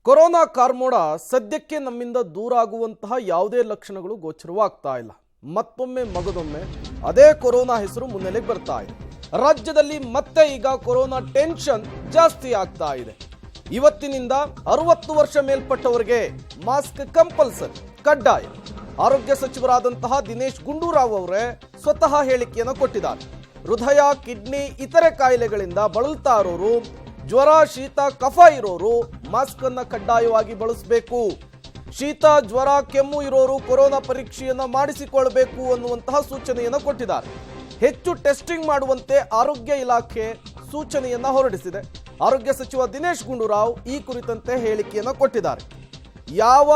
Corona ಕಾರ್ಮೋಡ ಸದ್ಯಕ್ಕೆ ನಮ್ಮಿಂದ ದೂರ ಆಗುವಂತಹ ಯಾವುದೇ ಲಕ್ಷಣಗಳು ಗೋಚರವಾಗ್ತಾ ಇಲ್ಲ. ಮತ್ತೊಮ್ಮೆ ಮಗದೊಮ್ಮೆ ಅದೇ ಕೊರೋನಾ ಹೆಸರು ಮುನ್ನೆಲೆಗೆ ಬರ್ತಾ ಇದೆ. ರಾಜ್ಯದಲ್ಲಿ ಮತ್ತೆ ಈಗ ಕೊರೋನಾ ಟೆನ್ಷನ್ ಜಾಸ್ತಿ ಆಗ್ತಾ ಇದೆ. ಇವತ್ತಿನಿಂದ 60 ವರ್ಷ ಮೇಲ್ಪಟ್ಟವರಿಗೆ ಮಾಸ್ಕ್ ಕಂಪಲ್ಸರಿ ಕಡ್ಡಾಯ. ಆರೋಗ್ಯ ಸಚಿವರಾದಂತಹ ದಿನೇಶ್ ಗುಂಡೂರಾವ್ ಅವರೇ ಸ್ವತಃ ಹೇಳಿಕೆಯನ್ನು ಕೊಟ್ಟಿದ್ದಾರೆ. ಹೃದಯ, ಕಿಡ್ನಿ, ಇತರೆ ಕಾಯಿಲೆಗಳಿಂದ ಬಳಲ್ತಾ ಇರೋರು, ಜ್ವರ, ಶೀತ, ಕಫ ಇರೋರು ಮಾಸ್ಕ್ ಅನ್ನ ಕಡ್ಡಾಯವಾಗಿ ಬಳಸಬೇಕು. ಶೀತ, ಜ್ವರ, ಕೆಮ್ಮು ಇರೋರು ಕೊರೋನಾ ಪರೀಕ್ಷೆಯನ್ನ ಮಾಡಿಸಿಕೊಳ್ಳಬೇಕು ಅನ್ನುವಂತಹ ಸೂಚನೆಯನ್ನು ಕೊಟ್ಟಿದ್ದಾರೆ. ಹೆಚ್ಚು ಟೆಸ್ಟಿಂಗ್ ಮಾಡುವಂತೆ ಆರೋಗ್ಯ ಇಲಾಖೆ ಸೂಚನೆಯನ್ನ ಹೊರಡಿಸಿದೆ. ಆರೋಗ್ಯ ಸಚಿವ ದಿನೇಶ್ ಗುಂಡೂರಾವ್ ಈ ಕುರಿತಂತೆ ಹೇಳಿಕೆಯನ್ನು ಕೊಟ್ಟಿದ್ದಾರೆ. ಯಾವ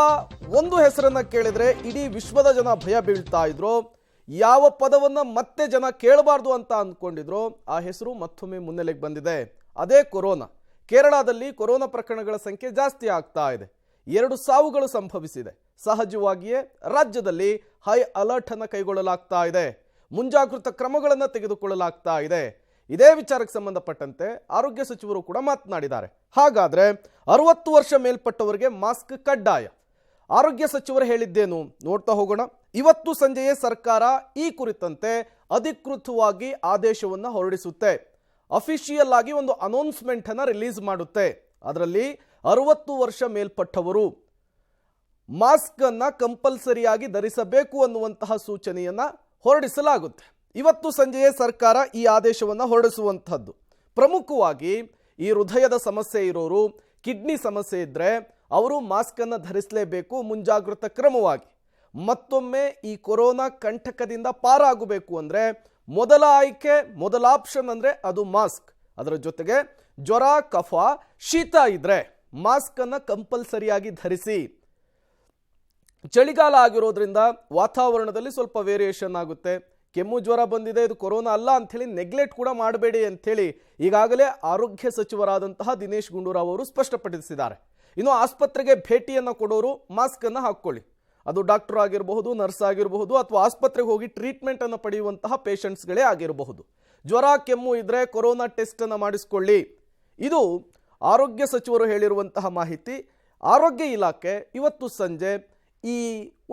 ಒಂದು ಹೆಸರನ್ನ ಕೇಳಿದ್ರೆ ಇಡೀ ವಿಶ್ವದ ಜನ ಭಯ ಬೀಳ್ತಾ ಇದ್ರು, ಯಾವ ಪದವನ್ನ ಮತ್ತೆ ಜನ ಕೇಳಬಾರ್ದು ಅಂತ ಅಂದ್ಕೊಂಡಿದ್ರು, ಆ ಹೆಸರು ಮತ್ತೊಮ್ಮೆ ಮುನ್ನೆಲೆಗೆ ಬಂದಿದೆ. ಅದೇ ಕೊರೋನಾ. ಕೇರಳದಲ್ಲಿ ಕೊರೋನಾ ಪ್ರಕರಣಗಳ ಸಂಖ್ಯೆ ಜಾಸ್ತಿ ಆಗ್ತಾ ಇದೆ. 2 ಸಾವುಗಳು ಸಂಭವಿಸಿದೆ. ಸಹಜವಾಗಿಯೇ ರಾಜ್ಯದಲ್ಲಿ ಹೈ ಅಲರ್ಟ್ ಅನ್ನು ಕೈಗೊಳ್ಳಲಾಗ್ತಾ ಇದೆ. ಮುಂಜಾಗೃತಾ ಕ್ರಮಗಳನ್ನು ತೆಗೆದುಕೊಳ್ಳಲಾಗ್ತಾ ಇದೆ. ಇದೇ ವಿಚಾರಕ್ಕೆ ಸಂಬಂಧಪಟ್ಟಂತೆ ಆರೋಗ್ಯ ಸಚಿವರು ಕೂಡ ಮಾತನಾಡಿದ್ದಾರೆ. ಹಾಗಾದ್ರೆ 60 ವರ್ಷ ಮೇಲ್ಪಟ್ಟವರಿಗೆ ಮಾಸ್ಕ್ ಕಡ್ಡಾಯ. ಆರೋಗ್ಯ ಸಚಿವರು ಹೇಳಿದ್ದೇನು ನೋಡ್ತಾ ಹೋಗೋಣ. ಇವತ್ತು ಸಂಜೆಯೇ ಸರ್ಕಾರ ಈ ಕುರಿತಂತೆ ಅಧಿಕೃತವಾಗಿ ಆದೇಶವನ್ನು ಹೊರಡಿಸುತ್ತೆ. ಅಫಿಷಿಯಲ್ ಆಗಿ ಒಂದು ಅನೌನ್ಸ್ಮೆಂಟ್ ಅನ್ನು ರಿಲೀಸ್ ಮಾಡುತ್ತೆ. ಅದರಲ್ಲಿ 60 ವರ್ಷ ಮೇಲ್ಪಟ್ಟವರು ಮಾಸ್ಕ್ ಅನ್ನ ಕಂಪಲ್ಸರಿಯಾಗಿ ಧರಿಸಬೇಕು ಅನ್ನುವಂತಹ ಸೂಚನೆಯನ್ನ ಹೊರಡಿಸಲಾಗುತ್ತೆ. ಇವತ್ತು ಸಂಜೆಯೇ ಸರ್ಕಾರ ಈ ಆದೇಶವನ್ನು ಹೊರಡಿಸುವಂತಹದ್ದು. ಪ್ರಮುಖವಾಗಿ ಈ ಹೃದಯದ ಸಮಸ್ಯೆ ಇರೋರು, ಕಿಡ್ನಿ ಸಮಸ್ಯೆ ಇದ್ರೆ ಅವರು ಮಾಸ್ಕ್ ಅನ್ನು ಧರಿಸಲೇಬೇಕು ಮುಂಜಾಗೃತಾ ಕ್ರಮವಾಗಿ. ಮತ್ತೊಮ್ಮೆ ಈ ಕೊರೋನಾ ಕಂಟಕದಿಂದ ಪಾರಾಗಬೇಕು ಅಂದ್ರೆ ಮೊದಲ ಆಯ್ಕೆ, ಮೊದಲ ಆಪ್ಷನ್ ಅಂದ್ರೆ ಅದು ಮಾಸ್ಕ್. ಅದರ ಜೊತೆಗೆ ಜ್ವರ, ಕಫ, ಶೀತ ಇದ್ರೆ ಮಾಸ್ಕ್ ಅನ್ನ ಕಂಪಲ್ಸರಿಯಾಗಿ ಧರಿಸಿ. ಚಳಿಗಾಲ ಆಗಿರೋದ್ರಿಂದ ವಾತಾವರಣದಲ್ಲಿ ಸ್ವಲ್ಪ ವೇರಿಯೇಷನ್ ಆಗುತ್ತೆ. ಕೆಮ್ಮು, ಜ್ವರ ಬಂದಿದೆ, ಇದು ಕೊರೋನಾ ಅಲ್ಲ ಅಂಥೇಳಿ ನೆಗ್ಲೆಕ್ಟ್ ಕೂಡ ಮಾಡಬೇಡಿ ಅಂಥೇಳಿ ಈಗಾಗಲೇ ಆರೋಗ್ಯ ಸಚಿವರಾದಂತಹ ದಿನೇಶ್ ಗುಂಡೂರಾವ್ ಅವರು ಸ್ಪಷ್ಟಪಡಿಸಿದ್ದಾರೆ. ಇನ್ನು ಆಸ್ಪತ್ರೆಗೆ ಭೇಟಿಯನ್ನು ಕೊಡೋರು ಮಾಸ್ಕ್ ಅನ್ನು ಹಾಕ್ಕೊಳ್ಳಿ. ಅದು ಡಾಕ್ಟರ್ ಆಗಿರಬಹುದು, ನರ್ಸ್ ಆಗಿರಬಹುದು, ಅಥವಾ ಆಸ್ಪತ್ರೆಗೆ ಹೋಗಿ ಟ್ರೀಟ್ಮೆಂಟ್ ಅನ್ನು ಪಡೆಯುವಂತಹ ಪೇಷಂಟ್ಸ್ಗಳೇ ಆಗಿರಬಹುದು. ಜ್ವರ, ಕೆಮ್ಮು ಇದ್ರೆ ಕೊರೋನಾ ಟೆಸ್ಟ್ ಅನ್ನು ಮಾಡಿಸಿಕೊಳ್ಳಿ. ಇದು ಆರೋಗ್ಯ ಸಚಿವರು ಹೇಳಿರುವಂತಹ ಮಾಹಿತಿ. ಆರೋಗ್ಯ ಇಲಾಖೆ ಇವತ್ತು ಸಂಜೆ ಈ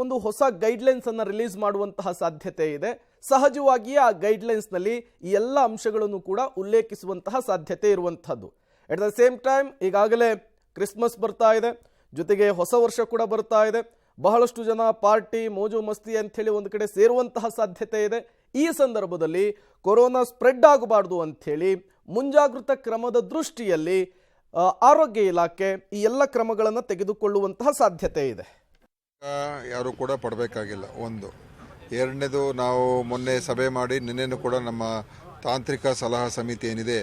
ಒಂದು ಹೊಸ ಗೈಡ್ಲೈನ್ಸ್ ಅನ್ನು ರಿಲೀಸ್ ಮಾಡುವಂತಹ ಸಾಧ್ಯತೆ ಇದೆ. ಸಹಜವಾಗಿಯೇ ಆ ಗೈಡ್ಲೈನ್ಸ್ನಲ್ಲಿ ಈ ಎಲ್ಲ ಅಂಶಗಳನ್ನು ಕೂಡ ಉಲ್ಲೇಖಿಸುವಂತಹ ಸಾಧ್ಯತೆ ಇರುವಂತಹದ್ದು. ಅಟ್ ದ ಸೇಮ್ ಟೈಮ್ ಈಗಾಗಲೇ ಕ್ರಿಸ್ಮಸ್ ಬರ್ತಾ ಇದೆ, ಜೊತೆಗೆ ಹೊಸ ವರ್ಷ ಕೂಡ ಬರ್ತಾ ಇದೆ. ಬಹಳಷ್ಟು ಜನ ಪಾರ್ಟಿ, ಮೋಜು ಮಸ್ತಿ ಅಂಥೇಳಿ ಒಂದು ಕಡೆ ಸೇರುವಂತಹ ಸಾಧ್ಯತೆ ಇದೆ. ಈ ಸಂದರ್ಭದಲ್ಲಿ ಕೊರೋನಾ ಸ್ಪ್ರೆಡ್ ಆಗಬಾರ್ದು ಅಂಥೇಳಿ ಮುಂಜಾಗೃತಾ ಕ್ರಮದ ದೃಷ್ಟಿಯಲ್ಲಿ ಆರೋಗ್ಯ ಇಲಾಖೆ ಈ ಎಲ್ಲ ಕ್ರಮಗಳನ್ನು ತೆಗೆದುಕೊಳ್ಳುವಂತಹ ಸಾಧ್ಯತೆ ಇದೆ. ಯಾರು ಕೂಡ ಪಡಬೇಕಾಗಿಲ್ಲ. ಒಂದು. ಎರಡನೇದು, ನಾವು ಮೊನ್ನೆ ಸಭೆ ಮಾಡಿ ನಿನ್ನೆನೂ ಕೂಡ ನಮ್ಮ ತಾಂತ್ರಿಕ ಸಲಹಾ ಸಮಿತಿ ಏನಿದೆ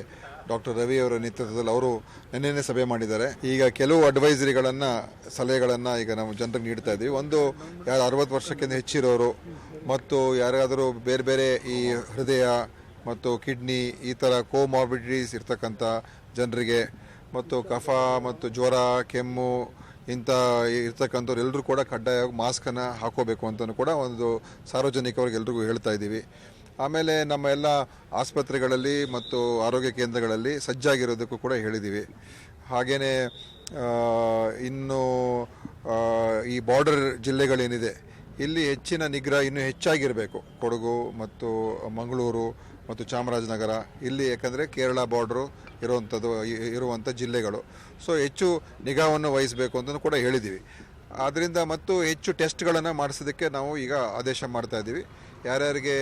ಡಾಕ್ಟರ್ ರವಿ ಅವರ ನೇತೃತ್ವದಲ್ಲಿ ಅವರು ನಿನ್ನೆ ಸಭೆ ಮಾಡಿದ್ದಾರೆ. ಈಗ ಕೆಲವು ಅಡ್ವೈಸರಿಗಳನ್ನು, ಸಲಹೆಗಳನ್ನು ಈಗ ನಾವು ಜನರಿಗೆ ನೀಡ್ತಾ ಇದ್ದೀವಿ. ಒಂದು, ಯಾರು 60 ವರ್ಷಕ್ಕಿಂತ ಹೆಚ್ಚಿರೋರು ಮತ್ತು ಯಾರಾದರೂ ಬೇರೆ ಬೇರೆ ಈ ಹೃದಯ ಮತ್ತು ಕಿಡ್ನಿ ಈ ಥರ ಕೋಮಾರ್ಬಿಡಿಟೀಸ್ ಇರ್ತಕ್ಕಂಥ ಜನರಿಗೆ, ಮತ್ತು ಕಫ ಮತ್ತು ಜ್ವರ, ಕೆಮ್ಮು ಇಂಥ ಇರ್ತಕ್ಕಂಥವ್ರು ಎಲ್ಲರೂ ಕೂಡ ಕಡ್ಡಾಯವಾಗಿ ಮಾಸ್ಕನ್ನು ಹಾಕೋಬೇಕು ಅಂತಲೂ ಕೂಡ ಒಂದು ಸಾರ್ವಜನಿಕವಾಗಿ ಎಲ್ರಿಗೂ ಹೇಳ್ತಾ ಇದ್ದೀವಿ. ಆಮೇಲೆ ನಮ್ಮ ಎಲ್ಲ ಆಸ್ಪತ್ರೆಗಳಲ್ಲಿ ಮತ್ತು ಆರೋಗ್ಯ ಕೇಂದ್ರಗಳಲ್ಲಿ ಸಜ್ಜಾಗಿರೋದಕ್ಕೂ ಕೂಡ ಹೇಳಿದ್ದೀವಿ. ಹಾಗೆಯೇ ಇನ್ನು ಈ ಬಾರ್ಡರ್ ಜಿಲ್ಲೆಗಳೇನಿದೆ ಇಲ್ಲಿ ಹೆಚ್ಚಿನ ನಿಗ್ರಹ ಇನ್ನೂ ಹೆಚ್ಚಾಗಿರಬೇಕು. ಕೊಡಗು ಮತ್ತು ಮಂಗಳೂರು ಮತ್ತು ಚಾಮರಾಜನಗರ ಇಲ್ಲಿ, ಯಾಕಂದರೆ ಕೇರಳ ಬಾರ್ಡ್ರು ಇರುವಂಥ ಜಿಲ್ಲೆಗಳು. ಸೊ ಹೆಚ್ಚು ನಿಗಾವನ್ನು ವಹಿಸಬೇಕು ಅಂತಲೂ ಕೂಡ ಹೇಳಿದ್ದೀವಿ. ಆದ್ದರಿಂದ ಮತ್ತು ಹೆಚ್ಚು ಟೆಸ್ಟ್ಗಳನ್ನು ಮಾಡಿಸೋದಕ್ಕೆ ನಾವು ಈಗ ಆದೇಶ ಮಾಡ್ತಾ ಇದ್ದೀವಿ. ಯಾರ್ಯಾರಿಗೆ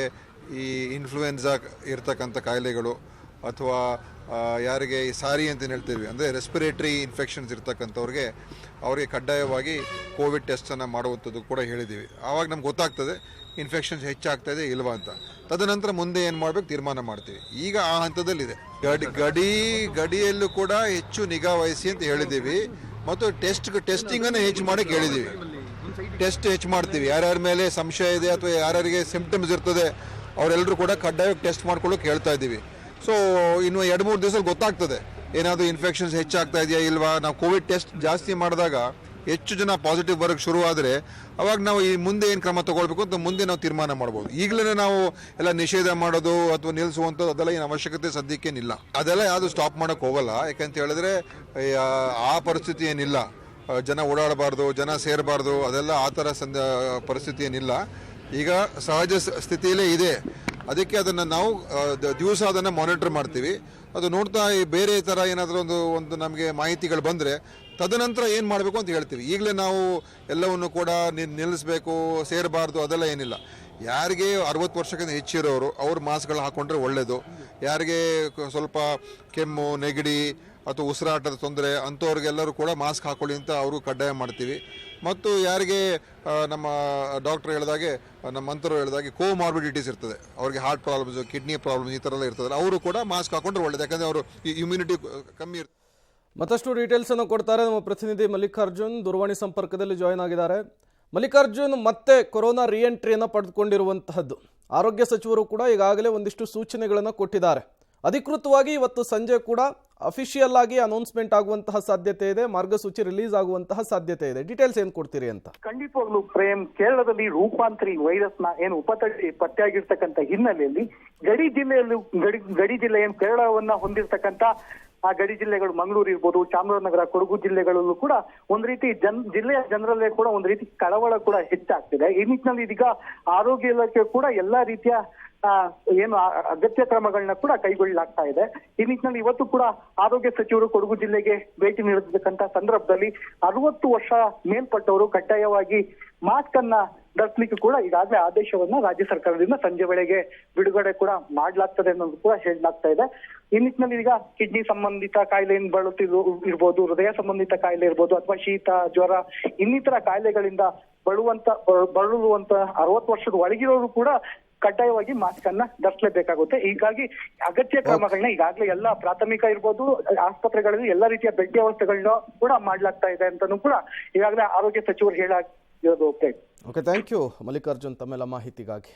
ಈ ಇನ್ಫ್ಲೂಯೆನ್ಸಾ ಇರ್ತಕ್ಕಂಥ ಕಾಯಿಲೆಗಳು ಅಥವಾ ಯಾರಿಗೆ ಈ ಸಾರಿ ಅಂತ ಹೇಳ್ತೀವಿ, ಅಂದರೆ ರೆಸ್ಪಿರೇಟರಿ ಇನ್ಫೆಕ್ಷನ್ಸ್ ಇರ್ತಕ್ಕಂಥವ್ರಿಗೆ ಅವರಿಗೆ ಕಡ್ಡಾಯವಾಗಿ ಕೋವಿಡ್ ಟೆಸ್ಟನ್ನು ಮಾಡುವಂಥದ್ದು ಕೂಡ ಹೇಳಿದ್ದೀವಿ. ಆವಾಗ ನಮ್ಗೆ ಗೊತ್ತಾಗ್ತದೆ ಇನ್ಫೆಕ್ಷನ್ಸ್ ಹೆಚ್ಚಾಗ್ತಾಯಿದೆ ಇಲ್ವಾ ಅಂತ. ತದನಂತರ ಮುಂದೆ ಏನು ಮಾಡಬೇಕು ತೀರ್ಮಾನ ಮಾಡ್ತೀವಿ. ಈಗ ಆ ಹಂತದಲ್ಲಿದೆ. ಗಡಿಯಲ್ಲೂ ಕೂಡ ಹೆಚ್ಚು ನಿಗಾ ವಹಿಸಿ ಅಂತ ಹೇಳಿದ್ದೀವಿ. ಮತ್ತು ಟೆಸ್ಟಿಂಗನ್ನು ಹೆಚ್ಚು ಮಾಡೋಕ್ಕೆ ಹೇಳಿದ್ದೀವಿ. ಟೆಸ್ಟ್ ಹೆಚ್ಚು ಮಾಡ್ತೀವಿ. ಯಾರ್ಯಾರ ಮೇಲೆ ಸಂಶಯ ಇದೆ ಅಥವಾ ಯಾರ್ಯಾರಿಗೆ ಸಿಂಪ್ಟಮ್ಸ್ ಇರ್ತದೆ ಅವರೆಲ್ಲರೂ ಕೂಡ ಕಡ್ಡಾಯವಾಗಿ ಟೆಸ್ಟ್ ಮಾಡ್ಕೊಳ್ಳೋಕೆ ಹೇಳ್ತಾ ಇದ್ದೀವಿ. ಸೊ ಇನ್ನು 2-3 ದಿವಸದಲ್ಲಿ ಗೊತ್ತಾಗ್ತದೆ ಏನಾದರೂ ಇನ್ಫೆಕ್ಷನ್ಸ್ ಹೆಚ್ಚಾಗ್ತಾ ಇದೆಯಾ ಇಲ್ವಾ. ನಾವು ಕೋವಿಡ್ ಟೆಸ್ಟ್ ಜಾಸ್ತಿ ಮಾಡಿದಾಗ ಹೆಚ್ಚು ಜನ ಪಾಸಿಟಿವ್ ಬರೋಕ್ಕೆ ಶುರುವಾದರೆ ಅವಾಗ ನಾವು ಈ ಮುಂದೆ ಏನು ಕ್ರಮ ತಗೊಳ್ಬೇಕು ಅಂತ ಮುಂದೆ ನಾವು ತೀರ್ಮಾನ ಮಾಡ್ಬೋದು. ಈಗಲೇ ನಾವು ಎಲ್ಲ ನಿಷೇಧ ಮಾಡೋದು ಅಥವಾ ನಿಲ್ಲಿಸುವಂಥದ್ದು ಅದೆಲ್ಲ ಏನು ಅವಶ್ಯಕತೆ ಸದ್ಯಕ್ಕೇನಿಲ್ಲ. ಅದೆಲ್ಲ ಯಾವುದು ಸ್ಟಾಪ್ ಮಾಡೋಕ್ಕೆ ಹೋಗಲ್ಲ. ಯಾಕಂತ ಹೇಳಿದ್ರೆ ಆ ಪರಿಸ್ಥಿತಿ ಏನಿಲ್ಲ. ಜನ ಓಡಾಡಬಾರ್ದು, ಜನ ಸೇರಬಾರ್ದು, ಅದೆಲ್ಲ ಆ ಥರ ಪರಿಸ್ಥಿತಿ ಏನಿಲ್ಲ. ಈಗ ಸಹಜ ಸ್ಥಿತಿಯಲ್ಲೇ ಇದೆ. ಅದಕ್ಕೆ ಅದನ್ನು ನಾವು ದಿವಸ ಅದನ್ನು ಮಾನಿಟರ್ ಮಾಡ್ತೀವಿ. ಅದು ನೋಡ್ತಾ ಬೇರೆ ಥರ ಏನಾದರೂ ಒಂದು ನಮಗೆ ಮಾಹಿತಿಗಳು ಬಂದರೆ ತದನಂತರ ಏನು ಮಾಡಬೇಕು ಅಂತ ಹೇಳ್ತೀವಿ. ಈಗಲೇ ನಾವು ಎಲ್ಲವನ್ನು ಕೂಡ ನಿಲ್ಲಿಸಬೇಕು, ಸೇರಬಾರ್ದು ಅದೆಲ್ಲ ಏನಿಲ್ಲ. ಯಾರಿಗೆ 60 ವರ್ಷಕ್ಕಿಂತ ಹೆಚ್ಚಿರೋರು ಅವ್ರು ಮಾಸ್ಕ್ಗಳು ಹಾಕ್ಕೊಂಡ್ರೆ ಒಳ್ಳೆಯದು. ಯಾರಿಗೆ ಸ್ವಲ್ಪ ಕೆಮ್ಮು, ನೆಗಡಿ ಅಥವಾ ಉಸಿರಾಟದ ತೊಂದರೆ ಅಂಥವ್ರಿಗೆಲ್ಲರೂ ಕೂಡ ಮಾಸ್ಕ್ ಹಾಕೊಳ್ಳಿ ಅಂತ ಅವರು ಕಡ್ಡಾಯ ಮಾಡ್ತೀವಿ. ಮತ್ತು ಯಾರಿಗೆ ನಮ್ಮ ಡಾಕ್ಟರ್ ಹೇಳಿದಾಗೆ, ನಮ್ಮ ಮಂತ್ರರು ಹೇಳಿದಾಗೆ ಕೋಮಾರ್ಬಿಡಿಟೀಸ್ ಇರ್ತದೆ, ಅವ್ರಿಗೆ ಹಾರ್ಟ್ ಪ್ರಾಬ್ಲಮ್ಸ್, ಕಿಡ್ನಿ ಪ್ರಾಬ್ಲಮ್ಸ್ ಈ ಥರ ಎಲ್ಲ ಇರ್ತದೆ, ಅವರು ಕೂಡ ಮಾಸ್ಕ್ ಹಾಕೊಂಡ್ರೆ ಒಳ್ಳೆಯದು. ಯಾಕಂದರೆ ಅವರು ಇಮ್ಯುನಿಟಿ ಕಮ್ಮಿ ಇರ್ತದೆ. ಮತ್ತಷ್ಟು ಡೀಟೇಲ್ಸನ್ನು ಕೊಡ್ತಾರೆ ನಮ್ಮ ಪ್ರತಿನಿಧಿ ಮಲ್ಲಿಕಾರ್ಜುನ್, ದೂರವಾಣಿ ಸಂಪರ್ಕದಲ್ಲಿ ಜಾಯ್ನ್ ಆಗಿದ್ದಾರೆ. ಮಲ್ಲಿಕಾರ್ಜುನ್, ಮತ್ತೆ ಕೊರೋನಾ ರಿಎಂಟ್ರಿಯನ್ನು ಪಡೆದುಕೊಂಡಿರುವಂತಹದ್ದು, ಆರೋಗ್ಯ ಸಚಿವರು ಕೂಡ ಈಗಾಗಲೇ ಒಂದಿಷ್ಟು ಸೂಚನೆಗಳನ್ನು ಕೊಟ್ಟಿದ್ದಾರೆ. ಅಧಿಕೃತವಾಗಿ ಇವತ್ತು ಸಂಜೆ ಕೂಡ ಅಫಿಷಿಯಲ್ ಆಗಿ ಅನೌನ್ಸ್ಮೆಂಟ್ ಆಗುವಂತಹ ಸಾಧ್ಯತೆ ಇದೆ, ಮಾರ್ಗಸೂಚಿ ರಿಲೀಸ್ ಆಗುವಂತಹ ಸಾಧ್ಯತೆ ಇದೆ. ಡೀಟೇಲ್ಸ್ ಏನು ಕೊಡ್ತೀರಿ ಅಂತ? ಖಂಡಿತವಾಗ್ಲೂ ಪ್ರೇಮ್, ಕೇರಳದಲ್ಲಿ ರೂಪಾಂತರಿ ವೈರಸ್ ನ ಏನು ಪತ್ತೆಯಾಗಿರ್ತಕ್ಕಂಥ ಹಿನ್ನೆಲೆಯಲ್ಲಿ ಗಡಿ ಜಿಲ್ಲೆ ಏನು ಕೇರಳವನ್ನ ಹೊಂದಿರತಕ್ಕಂತ ಆ ಗಡಿ ಜಿಲ್ಲೆಗಳು ಮಂಗಳೂರು ಇರ್ಬೋದು, ಚಾಮರಾಜನಗರ, ಕೊಡಗು ಜಿಲ್ಲೆಗಳಲ್ಲೂ ಕೂಡ ಒಂದ್ ರೀತಿ ಜಿಲ್ಲೆಯ ಜನರಲ್ಲೇ ಕೂಡ ಒಂದ್ ರೀತಿ ಕಳವಳ ಕೂಡ ಹೆಚ್ಚಾಗ್ತಿದೆ. ಈ ನಿಟ್ಟಿನಲ್ಲಿ ಇದೀಗ ಆರೋಗ್ಯ ಇಲಾಖೆ ಕೂಡ ಎಲ್ಲಾ ರೀತಿಯ ಏನು ಅಗತ್ಯ ಕ್ರಮಗಳನ್ನ ಕೂಡ ಕೈಗೊಳ್ಳಲಾಗ್ತಾ ಇದೆ. ಈ ನಿಟ್ಟಿನಲ್ಲಿ ಇವತ್ತು ಕೂಡ ಆರೋಗ್ಯ ಸಚಿವರು ಕೊಡಗು ಜಿಲ್ಲೆಗೆ ಭೇಟಿ ನೀಡಿರ್ತಕ್ಕಂಥ ಸಂದರ್ಭದಲ್ಲಿ 60 ವರ್ಷ ಮೇಲ್ಪಟ್ಟವರು ಕಡ್ಡಾಯವಾಗಿ ಮಾಸ್ಕ್ ಅನ್ನ ಧರಿಸಲಿಕ್ಕೆ ಕೂಡ ಈಗಾಗಲೇ ಆದೇಶವನ್ನ ರಾಜ್ಯ ಸರ್ಕಾರದಿಂದ ಸಂಜೆ ವೇಳೆಗೆ ಬಿಡುಗಡೆ ಕೂಡ ಮಾಡ್ಲಾಗ್ತದೆ ಅನ್ನೋದು ಕೂಡ ಹೇಳಲಾಗ್ತಾ ಇದೆ. ಈ ನಿಟ್ಟಿನಲ್ಲಿ ಈಗ ಕಿಡ್ನಿ ಸಂಬಂಧಿತ ಕಾಯಿಲೆ ಇರ್ಬೋದು, ಹೃದಯ ಸಂಬಂಧಿತ ಕಾಯಿಲೆ ಇರ್ಬೋದು, ಅಥವಾ ಶೀತ, ಜ್ವರ ಇನ್ನಿತರ ಕಾಯಿಲೆಗಳಿಂದ ಬಳಲುವಂತ 60 ವರ್ಷದ ಒಳಗಿರೋರು ಕೂಡ ಕಡ್ಡಾಯವಾಗಿ ಮಾಸ್ಕ್ ಅನ್ನ ಧರಿಸಲೇಬೇಕಾಗುತ್ತೆ. ಹೀಗಾಗಿ ಅಗತ್ಯ ಕ್ರಮಗಳನ್ನ ಈಗಾಗಲೇ ಎಲ್ಲ ಪ್ರಾಥಮಿಕ ಇರ್ಬೋದು, ಆಸ್ಪತ್ರೆಗಳಲ್ಲಿ ಎಲ್ಲಾ ರೀತಿಯ ಬೆಡ್ ವ್ಯವಸ್ಥೆಗಳನ್ನ ಕೂಡ ಮಾಡ್ಲಾಗ್ತಾ ಇದೆ ಅಂತಾನೂ ಕೂಡ ಈಗಾಗಲೇ ಆರೋಗ್ಯ ಸಚಿವರು ಹೇಳಾಗಿರೋದು. ಓಕೆ, ಥ್ಯಾಂಕ್ ಯು ಮಲ್ಲಿಕಾರ್ಜುನ್ ತಮ್ಮೆಲ್ಲ ಮಾಹಿತಿಗಾಗಿ.